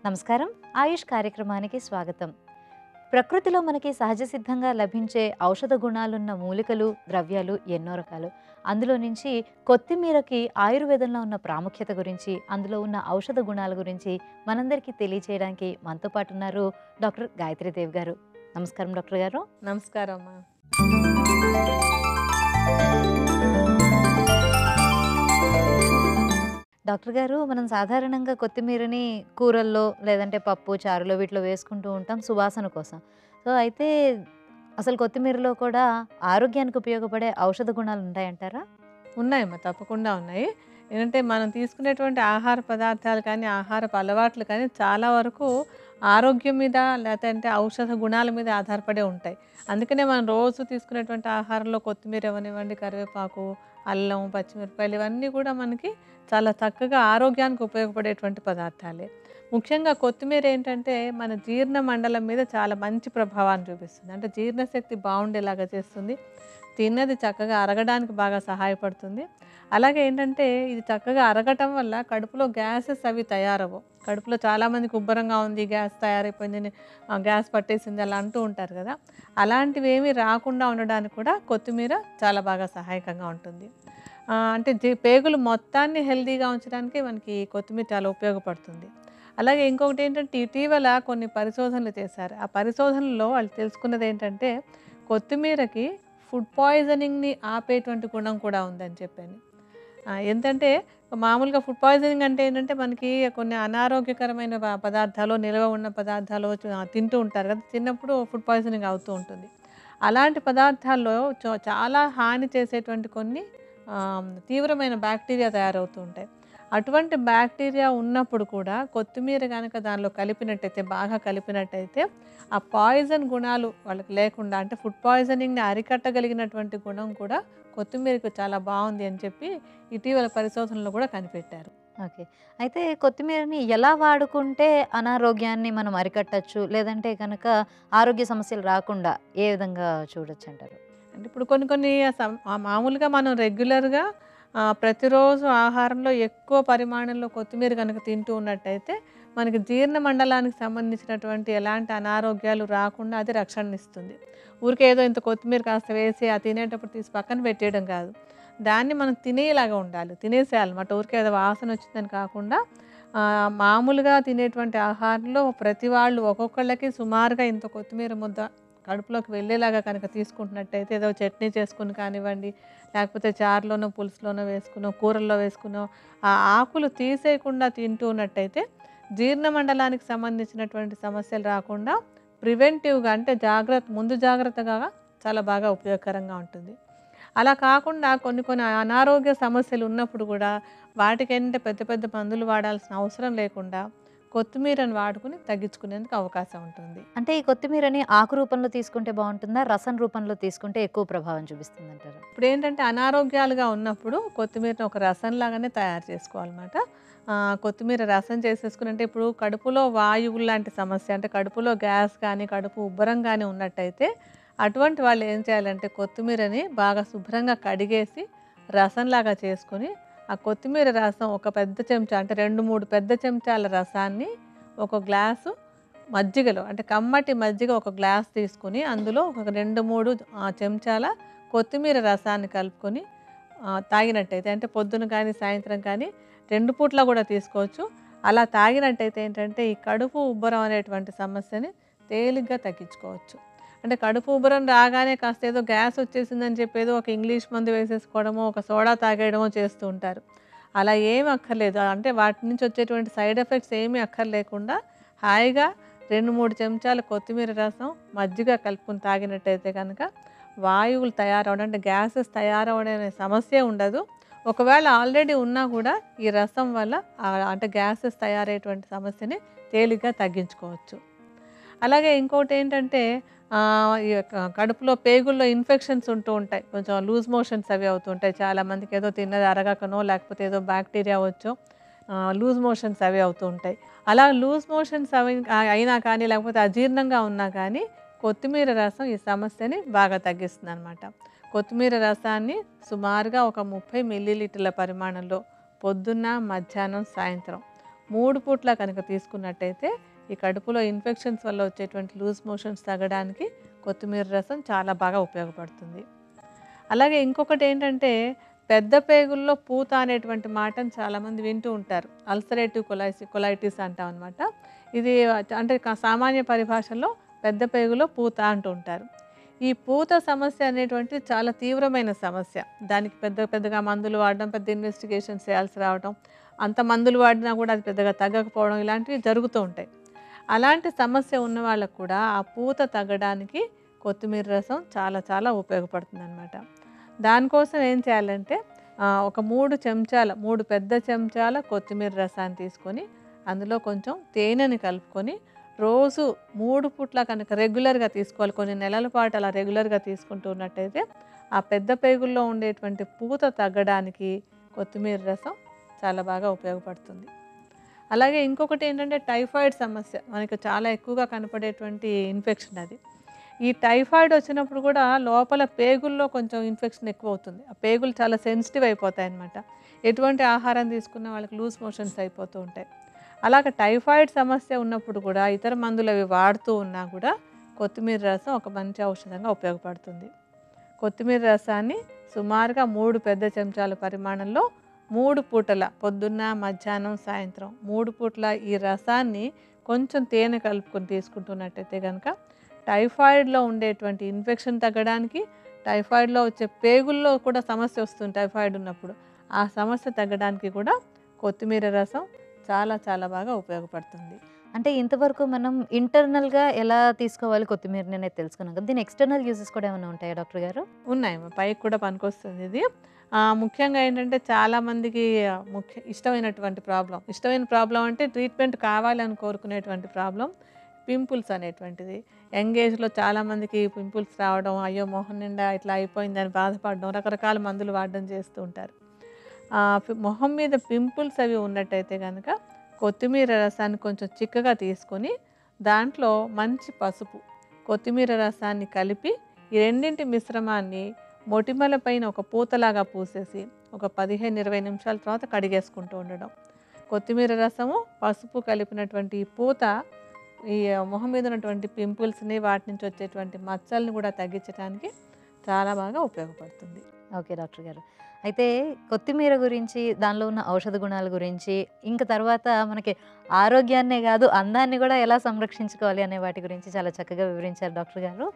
నమస్కారం. ఆయుష్ కార్యక్రమానికి స్వాగతం. ప్రకృతిలో మనకి సహజ సిద్ధంగా లభించే ఔషధ గుణాలున్న మూలికలు, ద్రవ్యాలు ఎన్నో రకాలు. అందులో నుంచి కొత్తిమీరకి ఆయుర్వేదంలో ఉన్న ప్రాముఖ్యత గురించి, అందులో ఉన్న ఔషధ గుణాల గురించి మనందరికీ తెలియచేయడానికి మనతో పాటు ఉన్నారు డాక్టర్ గాయత్రీదేవి గారు. నమస్కారం డాక్టర్ గారు. నమస్కారం అమ్మా. డాక్టర్ గారు, మనం సాధారణంగా కొత్తిమీరని కూరల్లో లేదంటే పప్పు, చారులో వీటిలో వేసుకుంటూ ఉంటాం సువాసన కోసం. సో, అయితే అసలు కొత్తిమీరలో కూడా ఆరోగ్యానికి ఉపయోగపడే ఔషధ గుణాలు ఉంటాయంటారా? ఉన్నాయమ్మా, తప్పకుండా ఉన్నాయి. ఏంటంటే మనం తీసుకునేటువంటి ఆహార పదార్థాలు కానీ, ఆహారపు అలవాట్లు కానీ చాలా వరకు ఆరోగ్యం మీద లేదంటే ఔషధ గుణాల మీద ఆధారపడే ఉంటాయి. అందుకనే మనం రోజు తీసుకునేటువంటి ఆహారంలో కొత్తిమీర ఇవ్వనివ్వండి, కరివేపాకు, అల్లం, పచ్చిమిరపకాయలు ఇవన్నీ కూడా మనకి చాలా చక్కగా ఆరోగ్యానికి ఉపయోగపడేటువంటి పదార్థాలే. ముఖ్యంగా కొత్తిమీర ఏంటంటే మన జీర్ణ మండలం మీద చాలా మంచి ప్రభావాన్ని చూపిస్తుంది. అంటే జీర్ణశక్తి బాగుండేలాగా చేస్తుంది. తిన్నది చక్కగా అరగడానికి బాగా సహాయపడుతుంది. అలాగే ఏంటంటే ఇది చక్కగా అరగటం వల్ల కడుపులో గ్యాసెస్ అవి తయారవ్వవు. కడుపులో చాలామందికి ఉబ్బరంగా ఉంది, గ్యాస్ తయారైపోయింది, గ్యాస్ పట్టేసింది అలా అంటూ ఉంటారు కదా. అలాంటివి ఏమీ రాకుండా ఉండడానికి కూడా కొత్తిమీర చాలా బాగా సహాయకంగా ఉంటుంది. అంటే పేగులు మొత్తాన్ని హెల్తీగా ఉంచడానికి మనకి కొత్తిమీర చాలా ఉపయోగపడుతుంది. అలాగే ఇంకొకటి ఏంటంటే ఇటీవల కొన్ని పరిశోధనలు చేశారు. ఆ పరిశోధనలో వాళ్ళు తెలుసుకున్నది ఏంటంటే కొత్తిమీరకి ఫుడ్ పాయిజనింగ్ని ఆపేటువంటి గుణం కూడా ఉందని చెప్పాను. ఏంటంటే మామూలుగా ఫుడ్ పాయిజనింగ్ అంటే ఏంటంటే మనకి కొన్ని అనారోగ్యకరమైన పదార్థాలు, నిల్వ ఉన్న పదార్థాలు తింటూ ఉంటారు కదా, తిన్నప్పుడు ఫుడ్ పాయిజనింగ్ అవుతూ ఉంటుంది. అలాంటి పదార్థాల్లో చాలా హాని చేసేటువంటి కొన్ని తీవ్రమైన బ్యాక్టీరియా తయారవుతూ ఉంటాయి. అటువంటి బ్యాక్టీరియా ఉన్నప్పుడు కూడా కొత్తిమీర కనుక దానిలో కలిపినట్టయితే, బాగా కలిపినట్టయితే ఆ పాయిజన్ గుణాలు వాళ్ళకి లేకుండా, అంటే ఫుడ్ పాయిజనింగ్ని అరికట్టగలిగినటువంటి గుణం కూడా కొత్తిమీరకు చాలా బాగుంది అని చెప్పి ఇటీవల పరిశోధనలో కూడా కనిపెట్టారు. ఓకే. అయితే కొత్తిమీరని ఎలా వాడుకుంటే అనారోగ్యాన్ని మనం అరికట్టొచ్చు? లేదంటే గనక ఆరోగ్య సమస్యలు రాకుండా ఏ విధంగా చూడొచ్చంటారు? అంటే ఇప్పుడు కొన్ని కొన్ని మామూలుగా మనం రెగ్యులర్గా ప్రతిరోజు ఆహారంలో ఎక్కువ పరిమాణంలో కొత్తిమీర కనుక తింటూ ఉన్నట్టయితే మనకి జీర్ణ మండలానికి సంబంధించినటువంటి ఎలాంటి అనారోగ్యాలు రాకుండా అది రక్షణనిస్తుంది. ఊరికే ఏదో ఇంత కొత్తిమీర కాస్త వేసి ఆ తినేటప్పుడు తీసి పక్కన పెట్టేయడం కాదు. దాన్ని మనం తినేలాగా ఉండాలి, తినేసేయాలన్నమాట. ఊరికే ఏదో వాసన వచ్చిందని కాకుండా మామూలుగా తినేటువంటి ఆహారంలో ప్రతి వాళ్ళు ఒక్కొక్కళ్ళకి సుమారుగా ఇంత కొత్తిమీర ముద్ద కడుపులోకి వెళ్ళేలాగా కనుక తీసుకుంటున్నట్టయితే, ఏదో చట్నీ చేసుకుని కానివ్వండి, లేకపోతే చారులోనో పులుసులోనో వేసుకునో, కూరల్లో వేసుకునో ఆ ఆకులు తీసేయకుండా తింటూ ఉన్నట్టయితే జీర్ణ మండలానికి సంబంధించినటువంటి సమస్యలు రాకుండా ప్రివెంటివ్గా, అంటే ముందు జాగ్రత్తగా చాలా బాగా ఉపయోగకరంగా ఉంటుంది. అలా కాకుండా కొన్ని కొన్ని అనారోగ్య సమస్యలు ఉన్నప్పుడు కూడా వాటికంటే పెద్ద పెద్ద మందులు వాడాల్సిన అవసరం లేకుండా కొత్తిమీరను వాడుకుని తగ్గించుకునేందుకు అవకాశం ఉంటుంది. అంటే ఈ కొత్తిమీరని ఆకు రూపంలో తీసుకుంటే బావుంటుందా? రసం రూపంలో తీసుకుంటే ఎక్కువ ప్రభావం చూపిస్తుందంటారా? ఇప్పుడు ఏంటంటే అనారోగ్యాలుగా ఉన్నప్పుడు కొత్తిమీరని ఒక రసం లాగానే తయారు చేసుకోవాలన్నమాట. కొత్తిమీర రసం చేసేసుకుని, అంటే ఇప్పుడు కడుపులో వాయువులు లాంటి సమస్య, అంటే కడుపులో గ్యాస్ కానీ, కడుపు ఉబ్బరం కానీ ఉన్నట్టయితే అటువంటి వాళ్ళు ఏం చేయాలంటే కొత్తిమీరని బాగా శుభ్రంగా కడిగేసి రసంలాగా చేసుకొని, ఆ కొత్తిమీర రసం ఒక పెద్ద చెంచా, అంటే 2-3 పెద్ద చెంచాల రసాన్ని ఒక గ్లాసు మజ్జిగలో, అంటే కమ్మటి మజ్జిగ ఒక గ్లాస్ తీసుకొని అందులో ఒక 2-3 చెంచాల కొత్తిమీర రసాన్ని కలుపుకొని తాగినట్టయితే, అంటే పొద్దున కానీ సాయంత్రం కానీ 2 పూట్ల కూడా తీసుకోవచ్చు. అలా తాగినట్టయితే ఏంటంటే ఈ కడుపు ఉబ్బరం అనేటువంటి సమస్యని తేలిగ్గా తగ్గించుకోవచ్చు. అంటే కడుపు ఉబ్బరం రాగానే కాస్త ఏదో గ్యాస్ వచ్చేసిందని చెప్పి ఏదో ఒక ఇంగ్లీష్ మందు వేసేసుకోవడమో, ఒక సోడా తాగేయడమో చేస్తూ ఉంటారు. అలా ఏమి అక్కర్లేదు. అంటే వాటి నుంచి వచ్చేటువంటి సైడ్ ఎఫెక్ట్స్ ఏమీ అక్కర్లేకుండా హాయిగా 2-3 చెంచాల కొత్తిమీర రసం మజ్జిగ కలుపుకొని తాగినట్టయితే కనుక వాయువులు తయారవడం, అంటే గ్యాసెస్ తయారవడం అనే సమస్య ఉండదు. ఒకవేళ ఆల్రెడీ ఉన్నా కూడా ఈ రసం వల్ల అంటే గ్యాసెస్ తయారయ్యేటువంటి సమస్యని తేలిగ్గా తగ్గించుకోవచ్చు. అలాగే ఇంకోటి ఏంటంటే ఈ కడుపులో పేగుల్లో ఇన్ఫెక్షన్స్ ఉంటూ ఉంటాయి. కొంచెం లూజ్ మోషన్స్ అవి అవుతుంటాయి. చాలామందికి ఏదో తిన్నది అరగకనో, లేకపోతే ఏదో బ్యాక్టీరియా వచ్చో లూజ్ మోషన్స్ అవి అవుతూ ఉంటాయి. అలా లూజ్ మోషన్స్ అవి అయినా కానీ, లేకపోతే అజీర్ణంగా ఉన్నా కానీ కొత్తిమీర రసం ఈ సమస్యని బాగా తగ్గిస్తుంది అనమాట. కొత్తిమీర రసాన్ని సుమారుగా ఒక 30 మిల్లీలీటర్ల పరిమాణంలో పొద్దున్న, మధ్యాహ్నం, సాయంత్రం 3 పూట్ల కనుక తీసుకున్నట్టయితే ఈ కడుపులో ఇన్ఫెక్షన్స్ వల్ల వచ్చేటువంటి లూజ్ మోషన్స్ తగ్గడానికి కొత్తిమీర రసం చాలా బాగా ఉపయోగపడుతుంది. అలాగే ఇంకొకటి ఏంటంటే పెద్ద పేగుల్లో పూత అనేటువంటి మాటను చాలామంది వింటూ ఉంటారు. అల్సరేటివ్ కొలైటిస్ అంటాం అనమాట. ఇది అంటే సామాన్య పరిభాషలో పెద్ద పేగులో పూత అంటూ ఉంటారు. ఈ పూత సమస్య అనేటువంటిది చాలా తీవ్రమైన సమస్య. దానికి పెద్దగా మందులు వాడడం, పెద్ద ఇన్వెస్టిగేషన్స్ చేయాల్సి రావడం, అంత మందులు వాడినా కూడా అది పెద్దగా తగ్గకపోవడం ఇలాంటివి జరుగుతూ ఉంటాయి. అలాంటి సమస్య ఉన్న వాళ్ళకు కూడా ఆ పూత తగ్గడానికి కొత్తిమీర రసం చాలా చాలా ఉపయోగపడుతుందన్నమాట. దానికోసం ఏం చేయాలంటే ఒక 3 పెద్ద చెంచాల కొత్తిమీర రసాన్ని తీసుకొని అందులో కొంచెం తేనెని కలుపుకొని రోజు 3 పూట్ల కనుక రెగ్యులర్గా తీసుకోవాలి. కొన్ని నెలల పాటు అలా రెగ్యులర్గా తీసుకుంటూ ఉన్నట్టయితే ఆ పెద్ద పేగుల్లో ఉండేటువంటి పూత తగ్గడానికి కొత్తిమీర రసం చాలా బాగా ఉపయోగపడుతుంది. అలాగే ఇంకొకటి ఏంటంటే టైఫాయిడ్ సమస్య మనకి చాలా ఎక్కువగా కనపడేటువంటి ఇన్ఫెక్షన్ అది. ఈ టైఫాయిడ్ వచ్చినప్పుడు కూడా లోపల పేగుల్లో కొంచెం ఇన్ఫెక్షన్ ఎక్కువ అవుతుంది. ఆ పేగులు చాలా సెన్సిటివ్ అయిపోతాయి అన్నమాట. ఎటువంటి ఆహారం తీసుకున్న వాళ్ళకి లూజ్ మోషన్స్ అయిపోతూ ఉంటాయి. అలాగే టైఫాయిడ్ సమస్య ఉన్నప్పుడు కూడా ఇతర మందులు అవి వాడుతూ ఉన్నా కూడా కొత్తిమీర రసం ఒక మంచి ఔషధంగా ఉపయోగపడుతుంది. కొత్తిమీర రసాన్ని సుమారుగా 3 పెద్ద చెంచాల పరిమాణంలో 3 పూటల పొద్దున్న, మధ్యాహ్నం, సాయంత్రం 3 పూట్ల ఈ రసాన్ని కొంచెం తేనె కలుపుకొని తీసుకుంటున్నట్టయితే కనుక టైఫాయిడ్లో ఉండేటువంటి ఇన్ఫెక్షన్ తగ్గడానికి, టైఫాయిడ్లో వచ్చే పేగుల్లో కూడా సమస్య వస్తుంది టైఫాయిడ్ ఉన్నప్పుడు. ఆ సమస్య తగ్గడానికి కూడా కొత్తిమీర రసం చాలా చాలా బాగా ఉపయోగపడుతుంది. అంటే ఇంతవరకు మనం ఇంటర్నల్‌గా ఎలా తీసుకోవాలి కొత్తిమీరని అనేది తెలుసుకున్నాం కదా! దీని ఎక్స్‌టర్నల్ యూజెస్ కూడా ఏమైనా ఉంటాయా డాక్టర్ గారు? ఉన్నాయి. పైకి కూడా పనికొస్తుంది ఇది. ముఖ్యంగా ఏంటంటే చాలామందికి ఇష్టమైన ప్రాబ్లమ్ అంటే ట్రీట్మెంట్ కావాలని కోరుకునేటువంటి ప్రాబ్లమ్ పింపుల్స్ అనేటువంటిది. యంగ్ ఏజ్‌లో చాలామందికి పింపుల్స్ రావడం, అయ్యో మొహం నిండా ఇట్లా అయిపోయిందని బాధపడడం, రకరకాల మందులు వాడడం చేస్తూ ఉంటారు. మొహం మీద పింపుల్స్ అవి ఉన్నట్టయితే కనుక కొత్తిమీర రసాన్ని కొంచెం చిక్కగా తీసుకొని దాంట్లో మంచి పసుపు, కొత్తిమీర రసాన్ని కలిపి ఈ రెండింటి మిశ్రమాన్ని మొటిమల పైన ఒక పూతలాగా పూసేసి ఒక 15-20 నిమిషాల తర్వాత కడిగేసుకుంటూ ఉండడం. కొత్తిమీర రసము, పసుపు కలిపినటువంటి ఈ పూత ఈ మొహం మీద ఉన్నటువంటి పింపుల్స్ని, వాటి నుంచి వచ్చేటువంటి మచ్చల్ని కూడా తగ్గించడానికి చాలా బాగా ఉపయోగపడుతుంది. ఓకే డాక్టర్ గారు. అయితే కొత్తిమీర గురించి, దానిలో ఉన్న ఔషధ గుణాల గురించి, ఇంక తర్వాత మనకి ఆరోగ్యాన్నే గాదు, అందాన్ని గూడా ఎలా సంరక్షించుకోవాలి అనే వాటి గురించి చాలా చక్కగా వివరించారు డాక్టర్ గారు.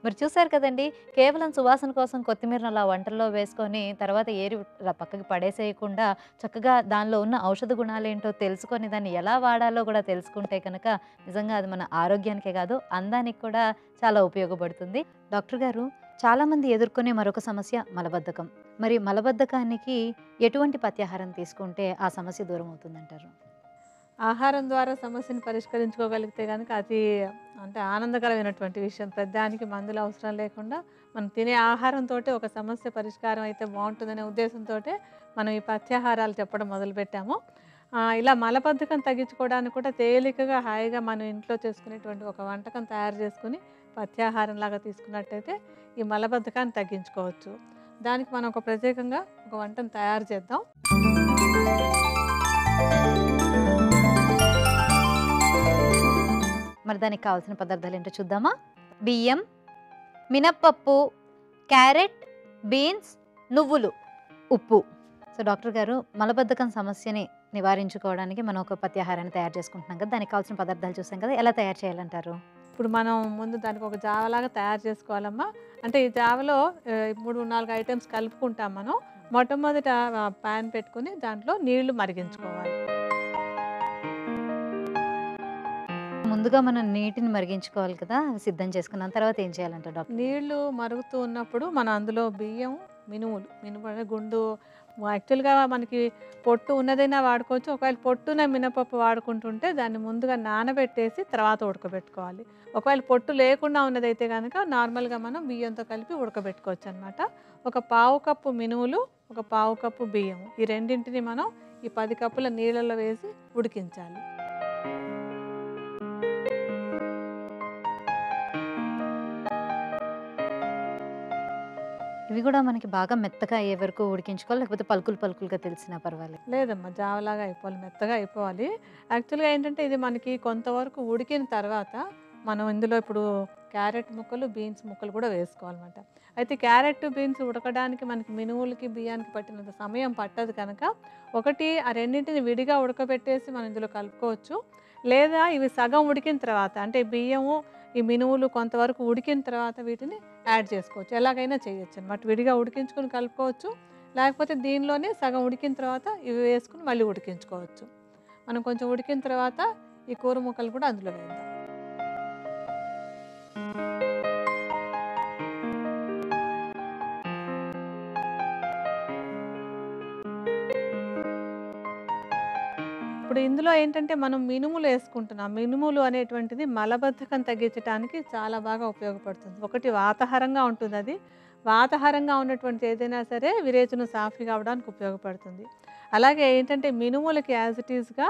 మరి చూసారు కదండీ! కేవలం సువాసన కోసం కొత్తిమీరను అలా వంటల్లో వేసుకొని తర్వాత ఏరి పక్కకి పడేసేయకుండా చక్కగా దానిలో ఉన్న ఔషధ గుణాలేంటో తెలుసుకొని దాన్ని ఎలా వాడాలో కూడా తెలుసుకుంటే కనుక నిజంగా అది మన ఆరోగ్యానికే కాదు అందానికి కూడా చాలా ఉపయోగపడుతుంది. డాక్టర్ గారు, చాలామంది ఎదుర్కొనే మరొక సమస్య మలబద్ధకం. మరి మలబద్ధకానికి ఎటువంటి పథ్యాహారం తీసుకుంటే ఆ సమస్య దూరం అవుతుందంటారు? ఆహారం ద్వారా సమస్యను పరిష్కరించుకోగలిగితే కనుక అది అంటే ఆనందకరమైనటువంటి విషయం. ప్రతిదానికి మందులు అవసరం లేకుండా మనం తినే ఆహారంతోటే ఒక సమస్య పరిష్కారం అయితే బాగుంటుందనే ఉద్దేశంతోటే మనం ఈ పథ్యాహారాలు చెప్పడం మొదలుపెట్టాము. ఇలా మలబద్ధకం తగ్గించుకోవడానికి కూడా తేలికగా హాయిగా మనం ఇంట్లో చేసుకునేటువంటి ఒక వంటకం తయారు చేసుకుని పథ్యాహారం లాగా తీసుకున్నట్టయితే ఈ మలబద్ధకాన్ని తగ్గించుకోవచ్చు. దానికి మనం ఒక ప్రత్యేకంగా ఒక వంటను తయారు చేద్దాం. మరి దానికి కావాల్సిన పదార్థాలు ఏంటో చూద్దామా? బియ్యం, మినప్పప్పు, క్యారెట్, బీన్స్, నువ్వులు, ఉప్పు. సో డాక్టర్ గారు, మలబద్ధకం సమస్యని నివారించుకోవడానికి మనం ఒక పథ్యాహారాన్ని తయారు చేసుకుంటున్నాం కదా, దానికి కావాల్సిన పదార్థాలు చూసాం కదా, ఎలా తయారు చేయాలంటారు? ఇప్పుడు మనం ముందు దానికి ఒక జావలాగా తయారు చేసుకోవాలమ్మా. అంటే ఈ జావలో 3-4 ఐటమ్స్ కలుపుకుంటాం మనం. మొట్టమొదట ప్యాన్ పెట్టుకుని దాంట్లో నీళ్లు మరిగించుకోవాలి. ముందుగా మనం నీటిని మరిగించుకోవాలి కదా, సిద్ధం చేసుకున్నాం. తర్వాత ఏం చేయాలంట డాక్టర్? నీళ్లు మరుగుతూ ఉన్నప్పుడు మనం అందులో బియ్యం, మినుము గుండు యాక్చువల్గా మనకి పొట్టు ఉన్నదైనా వాడుకోవచ్చు. ఒకవేళ పొట్టున మినపప్పు వాడుకుంటుంటే దాన్ని ముందుగా నానబెట్టేసి తర్వాత ఉడకబెట్టుకోవాలి. ఒకవేళ పొట్టు లేకుండా ఉన్నదైతే కనుక నార్మల్గా మనం బియ్యంతో కలిపి ఉడకబెట్టుకోవచ్చు అనమాట. ఒక పావు కప్పు మినుములు, ఒక పావు కప్పు బియ్యం, ఈ రెండింటిని మనం ఈ 10 కప్పుల నీళ్ళలో వేసి ఉడికించాలి. అవి కూడా మనకి బాగా మెత్తగా అయ్యే వరకు ఉడికించుకోవాలి, లేకపోతే పలుకులు పలుకులుగా తెలిసినా పర్వాలేదు? లేదమ్మా, జావలాగా అయిపోవాలి, మెత్తగా అయిపోవాలి. యాక్చువల్‌గా ఏంటంటే ఇది మనకి కొంతవరకు ఉడికిన తర్వాత మనం ఇందులో ఇప్పుడు క్యారెట్ ముక్కలు, బీన్స్ ముక్కలు కూడా వేసుకోవాలన్నమాట. అయితే క్యారెట్, బీన్స్ ఉడకడానికి మనకి మినుములకి, బియ్యానికి పట్టినంత సమయం పట్టదు కనుక ఒకటి ఆ రెండింటిని విడిగా ఉడకబెట్టేసి మనం ఇందులో కలుపుకోవచ్చు. లేదా ఇవి సగం ఉడికిన తర్వాత అంటే బియ్యము, ఈ మినుములు కొంతవరకు ఉడికిన తర్వాత వీటిని యాడ్ చేసుకోవచ్చు. ఎలాగైనా చేయొచ్చనమాట. విడిగా ఉడికించుకొని కలుపుకోవచ్చు. లేకపోతే దీనిలోనే సగం ఉడికిన తర్వాత ఇవి వేసుకొని మళ్ళీ ఉడికించుకోవచ్చు. మనం కొంచెం ఉడికిన తర్వాత ఈ కూర ముక్కలు కూడా అందులో వేద్దాం. ఇప్పుడు ఇందులో ఏంటంటే మనం మినుములు వేసుకుంటున్నాం. మినుములు అనేటువంటిది మలబద్ధకం తగ్గించడానికి చాలా బాగా ఉపయోగపడుతుంది. ఒకటి వాతాహారంగా ఉంటుందది. వాతాహారంగా ఉన్నటువంటిది ఏదైనా సరే విరేచనం సాఫీగా అవ్వడానికి ఉపయోగపడుతుంది. అలాగే ఏంటంటే మినుములకి యాజ్ ఇట్ ఈస్‌గా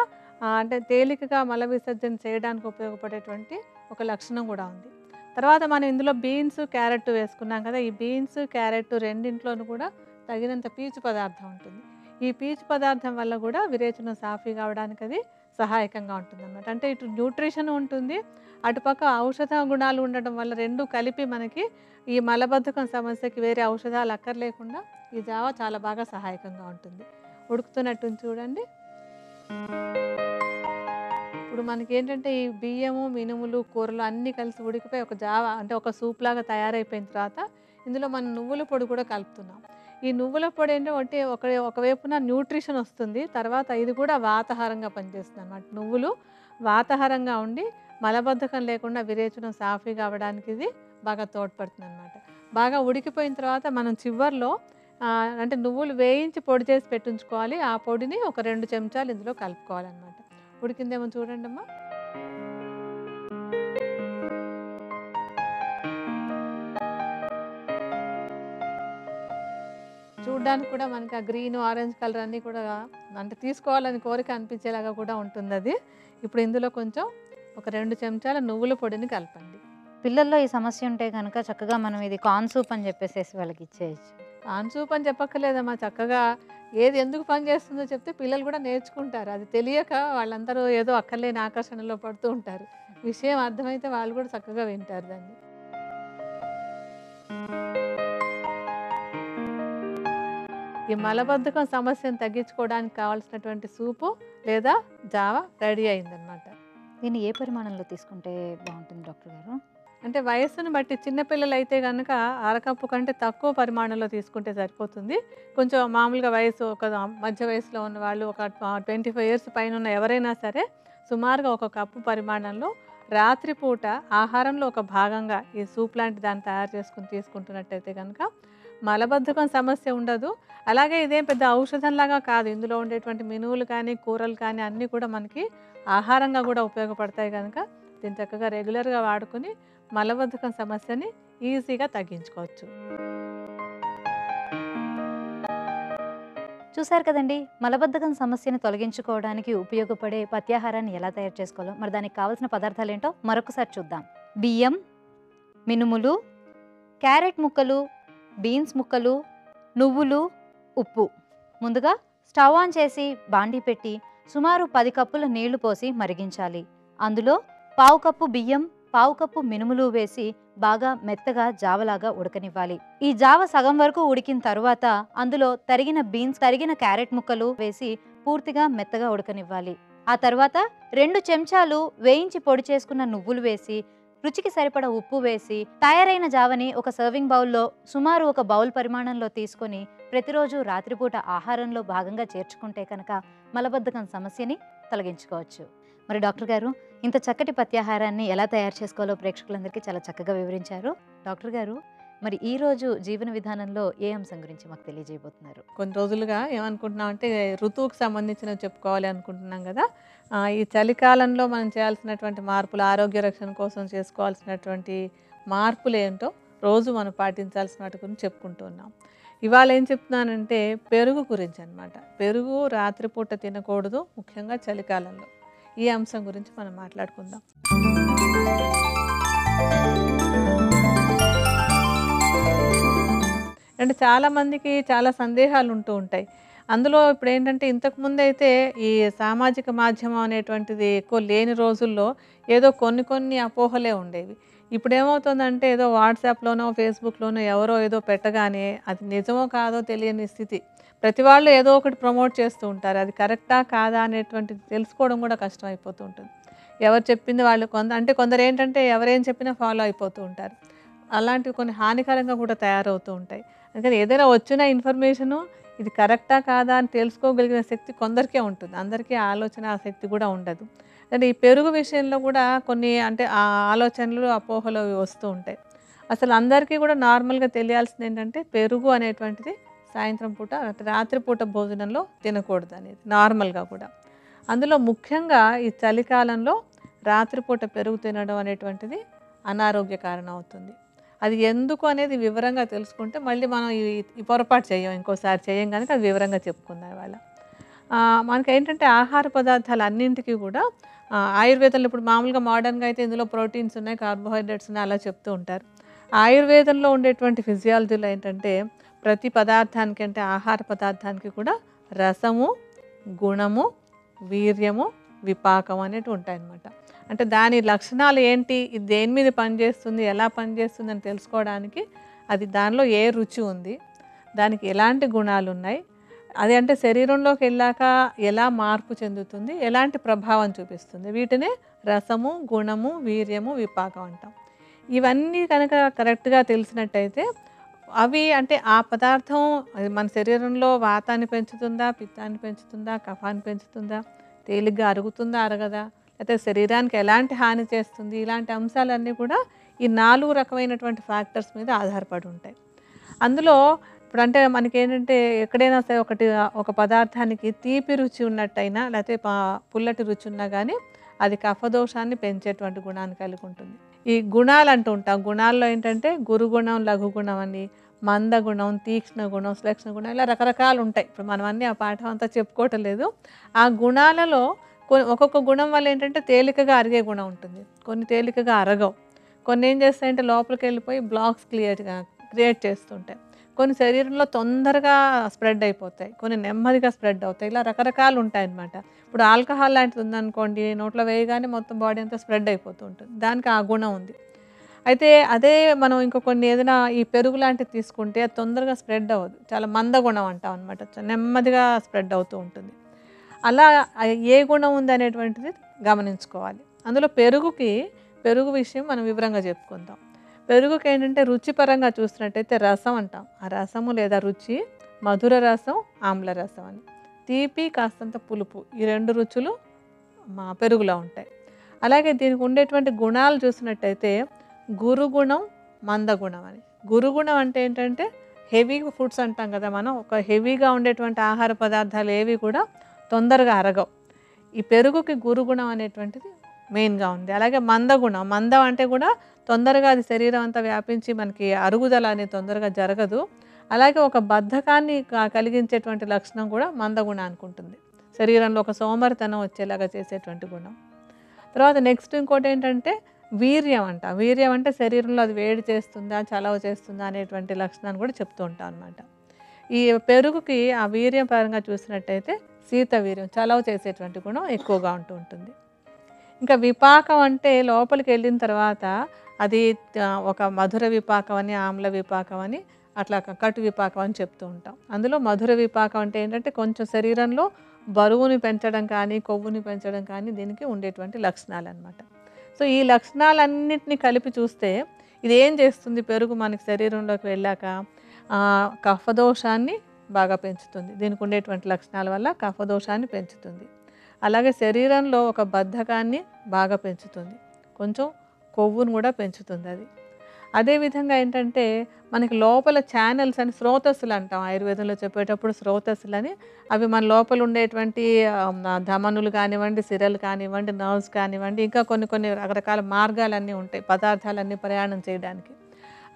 అంటే తేలికగా మల విసర్జన చేయడానికి ఉపయోగపడేటువంటి ఒక లక్షణం కూడా ఉంది. తర్వాత మనం ఇందులో బీన్స్, క్యారెట్ వేసుకున్నాం కదా! ఈ బీన్స్, క్యారెట్ రెండింట్లోనూ కూడా తగినంత పీచు పదార్థం ఉంటుంది. ఈ పీచు పదార్థం వల్ల కూడా విరేచనం సాఫీగా అవ్వడానికి అది సహాయకంగా ఉంటుందన్నమాట. అంటే ఇటు న్యూట్రిషన్ ఉంటుంది, అటుపక్క ఔషధ గుణాలు ఉండడం వల్ల 2 కలిపి మనకి ఈ మలబద్ధకం సమస్యకి వేరే ఔషధాలు అక్కర్లేకుండా ఈ జావ చాలా బాగా సహాయకంగా ఉంటుంది. ఉడుకుతున్నట్టుంది చూడండి. ఇప్పుడు మనకేంటంటే ఈ బియ్యము, మినుములు, కూరలు అన్నీ కలిసి ఉడికిపోయి ఒక జావ అంటే ఒక సూప్ లాగా తయారైపోయిన తర్వాత ఇందులో మనం నువ్వుల పొడి కూడా కలుపుతున్నాం. ఈ నువ్వుల పొడి ఏంటంటే ఒకవైపున న్యూట్రిషన్ వస్తుంది. తర్వాత ఇది కూడా వాతాహారంగా పనిచేస్తుంది అన్నమాట. నువ్వులు వాతాహారంగా ఉండి మలబద్ధకం లేకుండా విరేచనం సాఫీగా అవ్వడానికి ఇది బాగా తోడ్పడుతుంది అన్నమాట. బాగా ఉడికిపోయిన తర్వాత మనం చివర్లో అంటే నువ్వులు వేయించి పొడి చేసి పెట్టించుకోవాలి. ఆ పొడిని ఒక 2 చెంచాలు ఇందులో కలుపుకోవాలన్నమాట. ఉడికిందేమో చూడండమ్మా. చూడ్డానికి కూడా మనకి ఆ గ్రీన్, ఆరెంజ్ కలర్ అన్నీ కూడా అంటే తీసుకోవాలని కోరిక అనిపించేలాగా కూడా ఉంటుందది. ఇప్పుడు ఇందులో కొంచెం ఒక 2 చెంచాల నువ్వుల పొడిని కలపండి. పిల్లల్లో ఈ సమస్య ఉంటే గనక చక్కగా మనం ఇది కార్న్ సూప్ అని చెప్పేసేసి వాళ్ళకి ఇచ్చేయచ్చు. కార్న్ సూప్ అని చెప్పక్కర్లేదమ్మా. చక్కగా ఏది ఎందుకు పనిచేస్తుందో చెప్తే పిల్లలు కూడా నేర్చుకుంటారు. అది తెలియక వాళ్ళందరూ ఏదో అక్కర్లేని ఆకర్షణలో పడుతూ ఉంటారు. విషయం అర్థమైతే వాళ్ళు కూడా చక్కగా వింటారు దాన్ని. ఈ మలబద్ధకం సమస్యను తగ్గించుకోవడానికి కావాల్సినటువంటి సూపు లేదా జావ రెడీ అయిందనమాట. దీన్ని ఏ పరిమాణంలో తీసుకుంటే బాగుంటుంది డాక్టర్ గారు? అంటే వయస్సును బట్టి చిన్నపిల్లలు అయితే కనుక అరకప్పు కంటే తక్కువ పరిమాణంలో తీసుకుంటే సరిపోతుంది. కొంచెం మామూలుగా వయసు ఒక మధ్య వయసులో ఉన్న వాళ్ళు ఒక 25 ఇయర్స్ పైన ఉన్న ఎవరైనా సరే సుమారుగా ఒక కప్పు పరిమాణంలో రాత్రిపూట ఆహారంలో ఒక భాగంగా ఈ సూప్ లాంటి దాన్ని తయారు చేసుకుని తీసుకుంటున్నట్టయితే కనుక మలబద్ధకం సమస్య ఉండదు. అలాగే ఇదేం పెద్ద ఔషధంలాగా కాదు. ఇందులో ఉండేటువంటి మినువులు కానీ, కూరలు కానీ అన్నీ కూడా మనకి ఆహారంగా కూడా ఉపయోగపడతాయి కనుక దీన్ని చక్కగా రెగ్యులర్గా వాడుకొని మలబద్ధకం సమస్యని ఈజీగా తగ్గించుకోవచ్చు. చూసారు కదండి, మలబద్ధకం సమస్యను తొలగించుకోవడానికి ఉపయోగపడే పత్యాహారాన్ని ఎలా తయారు చేసుకోవాలో, మరి దానికి కావాల్సిన పదార్థాలు ఏంటో మరొకసారి చూద్దాం. బియ్యం, మినుములు, క్యారెట్ ముక్కలు, బీన్స్ ముక్కలు, నువ్వులు, ఉప్పు. ముందుగా స్టవ్ ఆన్ చేసి బాండీ పెట్టి సుమారు 10 కప్పుల నీళ్లు పోసి మరిగించాలి. అందులో 1/2 కప్పు బియ్యం, 1/2 కప్పు మినుములు వేసి బాగా మెత్తగా జావలాగా ఉడకనివ్వాలి. ఈ జావ సగం వరకు ఉడికిన తరువాత అందులో తరిగిన బీన్స్, తరిగిన క్యారెట్ ముక్కలు వేసి పూర్తిగా మెత్తగా ఉడకనివ్వాలి. ఆ తర్వాత 2 చెంచాలు వేయించి పొడి చేసుకున్న నువ్వులు వేసి రుచికి సరిపడ ఉప్పు వేసి తయారైన జావని ఒక సర్వింగ్ బౌల్లో సుమారు ఒక బౌల్ పరిమాణంలో తీసుకొని ప్రతిరోజు రాత్రిపూట ఆహారంలో భాగంగా చేర్చుకుంటే కనుక మలబద్ధకం సమస్యని తొలగించుకోవచ్చు. మరి డాక్టర్ గారు, ఇంత చక్కటి పత్యాహారాన్ని ఎలా తయారు చేసుకోవాలో ప్రేక్షకులందరికీ చాలా చక్కగా వివరించారు. డాక్టర్ గారు, మరి ఈ రోజు జీవన విధానంలో ఏ అంశం గురించి మాకు తెలియజేయబోతున్నారు? కొన్ని రోజులుగా ఏమనుకుంటున్నాం అంటే ఋతువుకు సంబంధించినవి చెప్పుకోవాలి అనుకుంటున్నాం కదా. ఈ చలికాలంలో మనం చేయాల్సినటువంటి మార్పులు, ఆరోగ్య రక్షణ కోసం చేసుకోవాల్సినటువంటి మార్పులు ఏంటో రోజు మనం పాటించాల్సిన వాటి గురించి చెప్పుకుంటూ ఉన్నాం. ఇవాళ ఏం చెప్తున్నానంటే పెరుగు గురించి అనమాట. పెరుగు రాత్రిపూట తినకూడదు, ముఖ్యంగా చలికాలంలో. ఈ అంశం గురించి మనం మాట్లాడుకుందాం. అంటే చాలామందికి చాలా సందేహాలు ఉంటూ ఉంటాయి. అందులో ఇప్పుడేంటంటే ఇంతకుముందైతే ఈ సామాజిక మాధ్యమం అనేటువంటిది ఎక్కువ లేని రోజుల్లో ఏదో కొన్ని కొన్ని అపోహలే ఉండేవి. ఇప్పుడేమవుతుందంటే ఏదో వాట్సాప్‌లోనో, ఫేస్‌బుక్‌లోనో ఎవరో ఏదో పెట్టగానే అది నిజమో కాదో తెలియని స్థితి. ప్రతి వాళ్ళు ఏదో ఒకటి ప్రమోట్ చేస్తూ ఉంటారు. అది కరెక్టా? కాదా? అనేటువంటిది తెలుసుకోవడం కూడా కష్టమైపోతూ ఉంటుంది. ఎవరు చెప్పింది వాళ్ళు అంటే కొందరేంటంటే ఎవరేం చెప్పినా ఫాలో అయిపోతూ ఉంటారు. అలాంటివి కొన్ని హానికరంగా కూడా తయారవుతూ ఉంటాయి. అందుకని ఏదైనా వచ్చిన ఇన్ఫర్మేషను ఇది కరెక్టా? కాదా? అని తెలుసుకోగలిగిన శక్తి కొందరికే ఉంటుంది. అందరికీ ఆ ఆలోచన, ఆ శక్తి కూడా ఉండదు. అంటే ఈ పెరుగు విషయంలో కూడా కొన్ని అంటే ఆ ఆలోచనలు, అపోహలు అవి వస్తూ ఉంటాయి. అసలు అందరికీ కూడా నార్మల్‌గా తెలియాల్సిందేంటంటే పెరుగు అనేటువంటిది సాయంత్రం పూట, రాత్రి పూట భోజనంలో తినకూడదనేది నార్మల్‌గా కూడా. అందులో ముఖ్యంగా ఈ చలికాలంలో రాత్రిపూట పెరుగు తినడం అనేటువంటిది అనారోగ్య కారణం అవుతుంది. అది ఎందుకు అనేది వివరంగా తెలుసుకుంటే మళ్ళీ మనం ఈ ఈ పొరపాటు చెయ్యం. ఇంకోసారి చేయం గనుక అది వివరంగా చెప్పుకుందాం ఇవాళ. మనకేంటంటే ఆహార పదార్థాలు అన్నింటికి కూడా ఆయుర్వేదంలో ఇప్పుడు మామూలుగా మోడర్న్‌గా అయితే ఇందులో ప్రోటీన్స్ ఉన్నాయి, కార్బోహైడ్రేట్స్ ఉన్నాయి అలా చెప్తూ ఉంటారు. ఆయుర్వేదంలో ఉండేటువంటి ఫిజియాలజీలో ఏంటంటే ప్రతి పదార్థానికి అంటే ఆహార పదార్థానికి కూడా రసము, గుణము, వీర్యము, విపాకం అనేటివి ఉంటాయన్నమాట. అంటే దాని లక్షణాలు ఏంటి? ఇది దేని మీద పనిచేస్తుంది? ఎలా పనిచేస్తుంది? అని తెలుసుకోవడానికి అది దానిలో ఏ రుచి ఉంది? దానికి ఎలాంటి గుణాలున్నాయి? అది అంటే శరీరంలోకి వెళ్ళాక ఎలా మార్పు చెందుతుంది? ఎలాంటి ప్రభావం చూపిస్తుంది? వీటినే రసము, గుణము, వీర్యము, విపాకం అంటాం. ఇవన్నీ కనుక కరెక్ట్‌గా తెలిసినట్టయితే అవి అంటే ఆ పదార్థం అది మన శరీరంలో వాతాన్ని పెంచుతుందా? పిత్తాన్ని పెంచుతుందా? కఫాన్ని పెంచుతుందా? తేలిగ్గా అరుగుతుందా? అరగదా? లేతే శరీరానికి ఎలాంటి హాని చేస్తుంది? ఇలాంటి అంశాలన్నీ కూడా ఈ 4 రకమైనటువంటి ఫ్యాక్టర్స్ మీద ఆధారపడి ఉంటాయి. అందులో ఇప్పుడంటే మనకేంటంటే ఎక్కడైనా సరే ఒక పదార్థానికి తీపి రుచి ఉన్నట్టయినా లేతే పుల్లటి రుచి ఉన్నా గానీ అది కఫదోషాన్ని పెంచేటువంటి గుణాన్ని కలిగి ఉంటుంది. ఈ గుణాలు అంటూ ఉంటాం. గుణాల్లో ఏంటంటే గురుగుణం, లఘుగుణం అని, మందగుణం, తీక్ష్ణ గుణం, శ్లేక్ష్ణ గుణం ఇలా రకరకాలు ఉంటాయి. ఇప్పుడు మనం అన్నీ ఆ పాఠం అంతా చెప్పుకోవటం లేదు. ఆ గుణాలలో ఒక్కొక్క గుణం వల్ల ఏంటంటే తేలికగా అరిగే గుణం ఉంటుంది. కొన్ని తేలికగా అరగవు. కొన్ని ఏం చేస్తాయంటే లోపలికెళ్ళిపోయి బ్లాక్స్ క్రియేట్ చేస్తుంటాయి. కొన్ని శరీరంలో తొందరగా స్ప్రెడ్ అయిపోతాయి. కొన్ని నెమ్మదిగా స్ప్రెడ్ అవుతాయి. ఇలా రకరకాలు ఉంటాయన్నమాట. ఇప్పుడు ఆల్కహాల్ లాంటిది ఉందనుకోండి, నోట్లో వేయగానే మొత్తం బాడీ అంతా స్ప్రెడ్ అయిపోతూ ఉంటుంది. దానికి ఆ గుణం ఉంది. అయితే అదే మనం ఇంక కొన్ని ఏదైనా ఈ పెరుగు లాంటిది తీసుకుంటే అది తొందరగా స్ప్రెడ్ అవ్వదు. చాలా మందగుణం అంటాం అనమాట. నెమ్మదిగా స్ప్రెడ్ అవుతూ ఉంటుంది. అలా ఏ గుణం ఉందనేటువంటిది గమనించుకోవాలి. అందులో పెరుగు విషయం మనం వివరంగా చెప్పుకుందాం. పెరుగుకేంటంటే రుచిపరంగా చూసినట్టయితే రసం అంటాం. ఆ రసము లేదా రుచి మధుర రసం, ఆమ్ల రసం అని. తీపి కాస్తంత పులుపు ఈ 2 రుచులు పెరుగులో ఉంటాయి. అలాగే దీనికి ఉండేటువంటి గుణాలు చూసినట్టయితే గురుగుణం, మందగుణం అని. గురుగుణం అంటే ఏంటంటే హెవీ ఫుడ్స్ అంటాం కదా మనం. ఒక హెవీగా ఉండేటువంటి ఆహార పదార్థాలు ఏవి కూడా తొందరగా అరగవు. ఈ పెరుగుకి గురుగుణం అనేటువంటిది మెయిన్‌గా ఉంది. అలాగే మందగుణం. మందం అంటే కూడా తొందరగా అది శరీరం అంతా వ్యాపించి మనకి అరుగుదల అనేది తొందరగా జరగదు. అలాగే ఒక బద్ధకాన్ని కలిగించేటువంటి లక్షణం కూడా మందగుణానికి ఉంటుంది. శరీరంలో ఒక సోమరితనం వచ్చేలాగా చేసేటువంటి గుణం. తర్వాత నెక్స్ట్ ఇంకోటేంటంటే వీర్యం అంట. వీర్యం అంటే శరీరంలో అది వేడి చేస్తుందా, చలవ చేస్తుందా అనేటువంటి లక్షణాన్ని కూడా చెప్తూ ఉంటాం అనమాట. ఈ పెరుగుకి ఆ వీర్యం పరంగా చూసినట్టయితే శీత వీర్యం చలవ చేసేటువంటి గుణం ఎక్కువగా ఉంటూ ఉంటుంది. ఇంకా విపాకం అంటే లోపలికి వెళ్ళిన తర్వాత అది ఒక మధుర విపాకం అని, ఆమ్ల విపాకం అని అట్లా కటు విపాకం అని చెప్తూ ఉంటాం. అందులో మధుర విపాకం అంటే ఏంటంటే కొంచెం శరీరంలో బరువుని పెంచడం కానీ, కొవ్వుని పెంచడం కానీ దీనికి ఉండేటువంటి లక్షణాలన్నమాట. సో ఈ లక్షణాలన్నింటినీ కలిపి చూస్తే ఇది ఏం చేస్తుంది? పెరుగు మనకి శరీరంలోకి వెళ్ళాక కఫదోషాన్ని బాగా పెంచుతుంది. దీనికి ఉండేటువంటి లక్షణాల వల్ల కఫదోషాన్ని పెంచుతుంది. అలాగే శరీరంలో ఒక బద్ధకాన్ని బాగా పెంచుతుంది. కొంచెం కొవ్వును కూడా పెంచుతుంది అది. అదేవిధంగా ఏంటంటే మనకి లోపల ఛానల్స్ అని స్రోతస్సులు అంటాం ఆయుర్వేదంలో చెప్పేటప్పుడు స్రోతస్సులని. అవి మన లోపల ఉండేటువంటి ధమనులు కానివ్వండి, సిరలు కానివ్వండి, నర్వ్స్ కానివ్వండి, ఇంకా కొన్ని రకరకాల మార్గాలన్నీ ఉంటాయి పదార్థాలన్నీ ప్రయాణం చేయడానికి.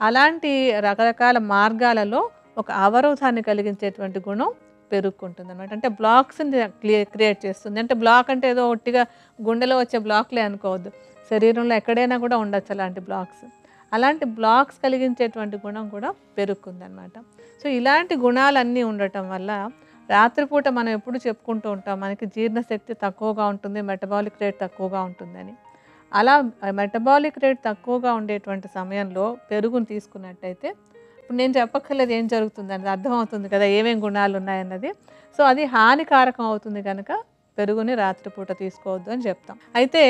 అలాంటి రకరకాల మార్గాలలో ఒక అవరోధాన్ని కలిగించేటువంటి గుణం పెరుగుకుంటుందనమాట. అంటే బ్లాక్స్‌ని క్రియేట్ చేస్తుంది. అంటే బ్లాక్ అంటే ఏదో ఒట్టిగా గుండెలో వచ్చే బ్లాక్‌లే అనుకోవద్దు. శరీరంలో ఎక్కడైనా కూడా ఉండొచ్చు అలాంటి బ్లాక్స్. అలాంటి బ్లాక్స్ కలిగించేటువంటి గుణం కూడా పెరుగుతుందన్నమాట. సో ఇలాంటి గుణాలన్నీ ఉండటం వల్ల రాత్రిపూట మనం ఎప్పుడు చెప్పుకుంటూ ఉంటాం మనకి జీర్ణశక్తి తక్కువగా ఉంటుంది, మెటబాలిక్ రేట్ తక్కువగా ఉంటుందని. అలా మెటబాలిక్ రేట్ తక్కువగా ఉండేటువంటి సమయంలో పెరుగుని తీసుకున్నట్టయితే ఇప్పుడు నేను చెప్పక్కర్లేదు ఏం జరుగుతుందని, అర్థమవుతుంది కదా ఏమేం గుణాలు ఉన్నాయన్నది. సో అది హానికారకం అవుతుంది కనుక పెరుగుని రాత్రిపూట తీసుకోవద్దు అని చెప్తాం. అయితే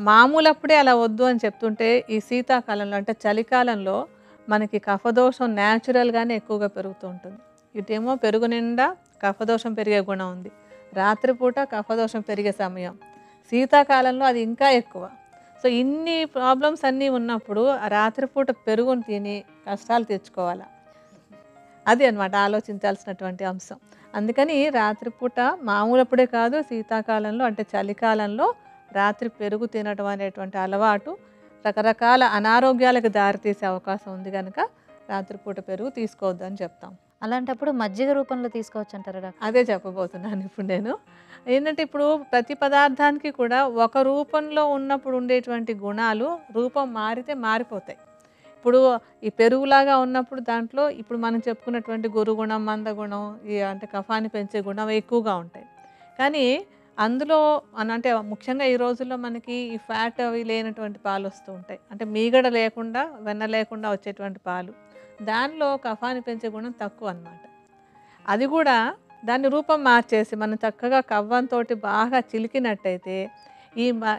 మామూలప్పుడే అలా వద్దు అని చెప్తుంటే ఈ శీతాకాలంలో అంటే చలికాలంలో మనకి కఫదోషం న్యాచురల్గానే ఎక్కువగా పెరుగుతూ ఉంటుంది. ఇటేమో పెరుగు నిండా కఫదోషం పెరిగే గుణం ఉంది, రాత్రిపూట కఫదోషం పెరిగే సమయం, శీతాకాలంలో అది ఇంకా ఎక్కువ. సో ఇన్ని ప్రాబ్లమ్స్ అన్నీ ఉన్నప్పుడు రాత్రిపూట పెరుగుని తిని కష్టాలు తెచ్చుకోవాలా, అది అన్నమాట ఆలోచించాల్సినటువంటి అంశం. అందుకని రాత్రిపూట మామూలప్పుడే కాదు శీతాకాలంలో అంటే చలికాలంలో రాత్రి పెరుగు తినడం అనేటువంటి అలవాటు రకరకాల అనారోగ్యాలకు దారితీసే అవకాశం ఉంది కనుక రాత్రిపూట పెరుగు తీసుకోవద్దు అని చెప్తాం. అలాంటప్పుడు మజ్జిగ రూపంలో తీసుకోవచ్చు అంటారా డాక్టర్? అదే చెప్పబోతున్నాను ఇప్పుడు నేను. ఏంటంటే ఇప్పుడు ప్రతి పదార్థానికి కూడా ఒక రూపంలో ఉన్నప్పుడు ఉండేటువంటి గుణాలు రూపం మారితే మారిపోతాయి. ఇప్పుడు ఈ పెరుగులాగా ఉన్నప్పుడు దాంట్లో ఇప్పుడు మనం చెప్పుకున్నటువంటి గురుగుణం, మందగుణం, ఈ అంటే కఫాన్ని పెంచే గుణం ఎక్కువగా ఉంటాయి. కానీ అందులో అంటే ముఖ్యంగా ఈ రోజుల్లో మనకి ఈ ఫ్యాట్ అవి లేనటువంటి పాలు వస్తూ ఉంటాయి. అంటే మీగడ లేకుండా వెన్న లేకుండా వచ్చేటువంటి పాలు, దానిలో కఫాన్ని పెంచే గుణం తక్కువ అన్నమాట. అది కూడా దాన్ని రూపం మార్చేసి మనం చక్కగా కవ్వంతో బాగా చిలికినట్టయితే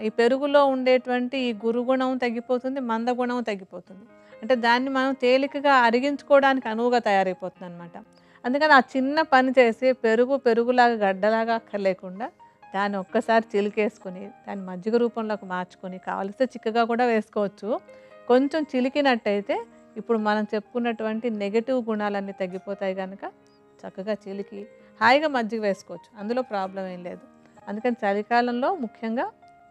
ఈ పెరుగులో ఉండేటువంటి ఈ గురుగుణం తగ్గిపోతుంది, మందగుణం తగ్గిపోతుంది. అంటే దాన్ని మనం తేలికగా అరిగించుకోవడానికి అనువుగా తయారైపోతుంది అనమాట. అందుకని ఆ చిన్న పని చేసి పెరుగులాగా గడ్డలాగా అక్కర్లేకుండా దాన్ని ఒక్కసారి చిలికేసుకుని దాన్ని మజ్జిగ రూపంలోకి మార్చుకొని కావలిస్తే చిక్కగా కూడా వేసుకోవచ్చు. కొంచెం చిలికినట్టయితే ఇప్పుడు మనం చెప్పుకున్నటువంటి నెగటివ్ గుణాలన్నీ తగ్గిపోతాయి కనుక చక్కగా చిలికి హాయిగా మజ్జిగ వేసుకోవచ్చు, అందులో ప్రాబ్లం ఏం లేదు. అందుకని చలికాలంలో ముఖ్యంగా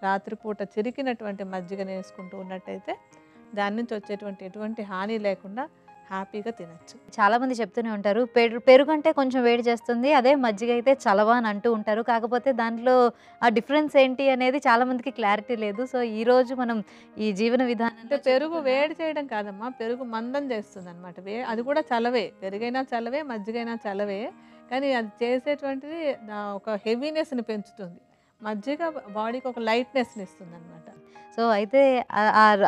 రాత్రిపూట చిరికినటువంటి మజ్జిగను వేసుకుంటూ ఉన్నట్టయితే దాని నుంచి వచ్చేటువంటి ఎటువంటి హాని లేకుండా హ్యాపీగా తినచ్చు. చాలామంది చెప్తూనే ఉంటారు పెరుగు అంటే కొంచెం వేడి చేస్తుంది, అదే మజ్జిగ అయితే చలవ అని అంటూ ఉంటారు. కాకపోతే దాంట్లో ఆ డిఫరెన్స్ ఏంటి అనేది చాలామందికి క్లారిటీ లేదు. సో ఈరోజు మనం ఈ జీవన విధానం అంటే పెరుగు వేడి చేయడం కాదమ్మా, పెరుగు మందం చేస్తుంది అనమాట. అది కూడా చలవే, పెరుగైనా చలవే, మజ్జిగైనా చలవే. కానీ అది చేసేటువంటిది ఒక హెవీనెస్ని పెంచుతుంది, మజ్జిగ బాడీకి ఒక లైట్నెస్ని ఇస్తుంది అనమాట. సో అయితే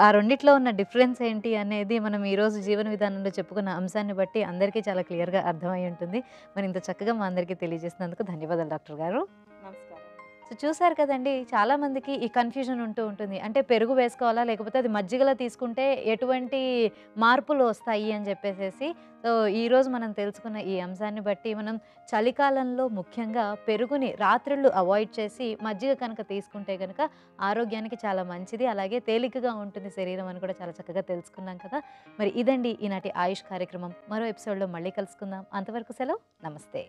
ఆ రెండిట్లో ఉన్న డిఫరెన్స్ ఏంటి అనేది మనం ఈరోజు జీవన విధానంలో చెప్పుకున్న అంశాన్ని బట్టి అందరికీ చాలా క్లియర్గా అర్థమై ఉంటుంది. మరి ఇంత చక్కగా మా అందరికీ తెలియజేసినందుకు ధన్యవాదాలు డాక్టర్ గారు. నమస్కారం. సో చూసారు కదండి, చాలామందికి ఈ కన్ఫ్యూజన్ ఉంటూ ఉంటుంది. అంటే పెరుగు వేసుకోవాలా లేకపోతే అది మజ్జిగలో తీసుకుంటే ఎటువంటి మార్పులు వస్తాయి అని చెప్పేసి. సో ఈరోజు మనం తెలుసుకున్న ఈ అంశాన్ని బట్టి మనం చలికాలంలో ముఖ్యంగా పెరుగుని రాత్రుళ్ళు అవాయిడ్ చేసి మజ్జిగ కనుక తీసుకుంటే కనుక ఆరోగ్యానికి చాలా మంచిది, అలాగే తేలికగా ఉంటుంది శరీరం అని కూడా చాలా చక్కగా తెలుసుకున్నాం కదా. మరి ఇదండి ఈనాటి ఆయుష్ కార్యక్రమం. మరో ఎపిసోడ్లో మళ్ళీ కలుసుకుందాం. అంతవరకు సెలవు, నమస్తే.